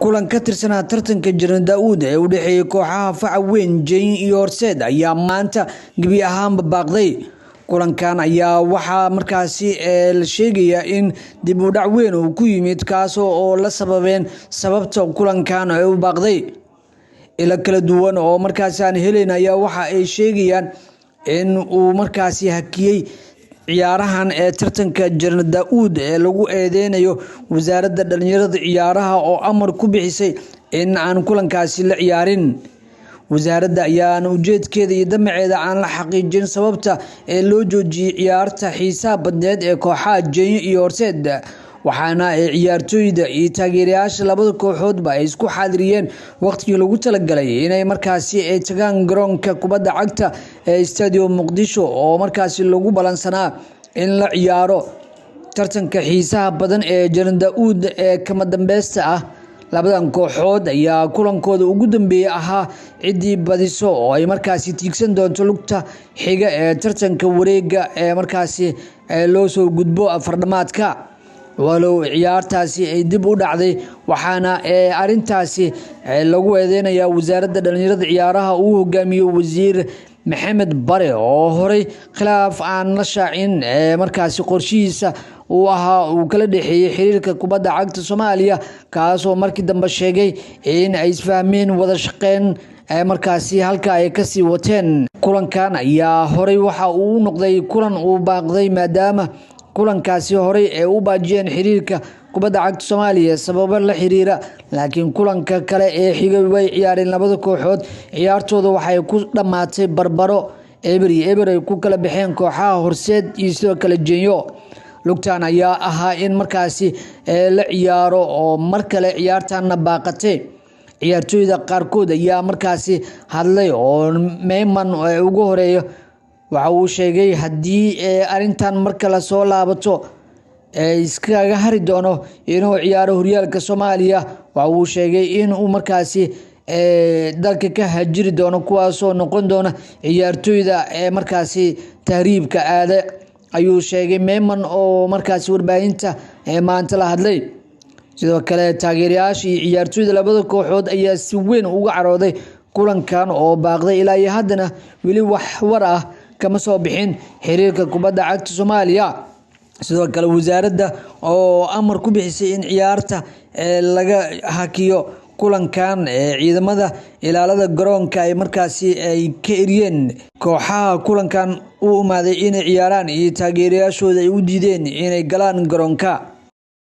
kulan ka tirsanaa tartanka Jiran Daawud ee u dhaxeeyay kooxaha faca weyn Jane iyo Horseed ayaa maanta gabi ahaanba baaqday. Kulankan ayaa waxaa markaasi la sheegayaa in dib u dhac weyn uu ku yimid kaas oo la sababta kulankan ay u baaqday. Ila kala duwan oo markaasi aan helaynayaa waxa ay sheegayaan in uu markaasi hakiyay ciyaarahan ee tartanka Jiran Daawud ee lagu eedeynayo wasaaradda dhalinyarada ciyaaraha oo amar ku bixisay in aan kulankaasi la ciyaarin. wasaaradda ayaan ujeedkeeda iyo damaceeda aan la xaqiijin sababta ee loo joojiyay ciyaarta xiisaha badneed ee kooxaha Jane iyo Horseed, waxaana ciyaartoyda iyo taageerayaasha labada kooxoodba ay isku xaadiriyeen waqtigii lagu talagalay inay markaasi ay tagaan garoonka kubadda cagta ee Stadium Muqdisho oo markaasi lagu balansanaa in la ciyaaro tartanka xiisaha badan ee Jiran Daawud ee kama dambaysta ah. Labadan kooxood ayaa kulankooda ugu dambeeyay ahaa cidii badiso oo ay markaasi tiigsan doonto lugta xiga ee tartanka wareega ee markaasi loo soo gudbo afardhamaadka. walow ciyaartaasi ay dib u dhacday, waxaana arintaasi lagu eedeynayaa wasaaradda dhalinyarada ciyaaraha uu hogaamiyo wasiir Maxamed Bare oo horay khilaaf aan la shaacin markaasi qorshihiisa uu ahaa uu kala dhaxeeyay xiriirka kubadda cagta Soomaaliya, kaas oo markii dambe sheegay in ay isfahmeen wada shaqeyn markaasi halka ay ka sii wateen. Kulankan ayaa horay waxa uu noqday kulan uu baaqday maadaama kulankaasi horay ee u baajiyeen xiriirka kubadda cagta Soomaaliya sababo la xiriira, laakiin kulanka kale ee xigay way ciyaareen labada kooxood. Ciyaartooda waxay ku dhamaatay barbaro eber ay ku kala baxeen kooxaha Horseed iyo sidoo kale Jane. lugtan ayaa ahaa in markaasi la ciyaaro oo mar kale ciyaartana baaqatay. ciyaartooyda qaarkood ayaa markaasi hadlay oo Meyman ugu horeeyo waxa uu sheegay haddii arintan marka la soo laabato iskaga hari doono inuu ciyaaro horyaalka Soomaaliya. waxa uu sheegay in uu markaasi dalka ka hajiri doono kuwaas oo noqon doona ciyaartooyda markaasi tahriibka aada, ayuu sheegay Meyman oo markaasi warbaahinta maanta la hadlay. sidoo kale taageerayaasha iyo ciyaartooyda labada kooxood ayaa si weyn uga carooday kulankan oo baaqday. ilaa iyo haddana weli wax war ah kama soo bixin xiriirka kubadda cagta Soomaaliya. sidoo kale wasaaradda oo amar ku bixisay in ciyaarta laga hakiyo kulankan ciidamada ilaalada garoonka ay markaasi ay ka eriyeen kooxaha kulankan u imaaday inay ciyaaraan iyo taageerayaashooda ay u diideen inay galaan garoonka.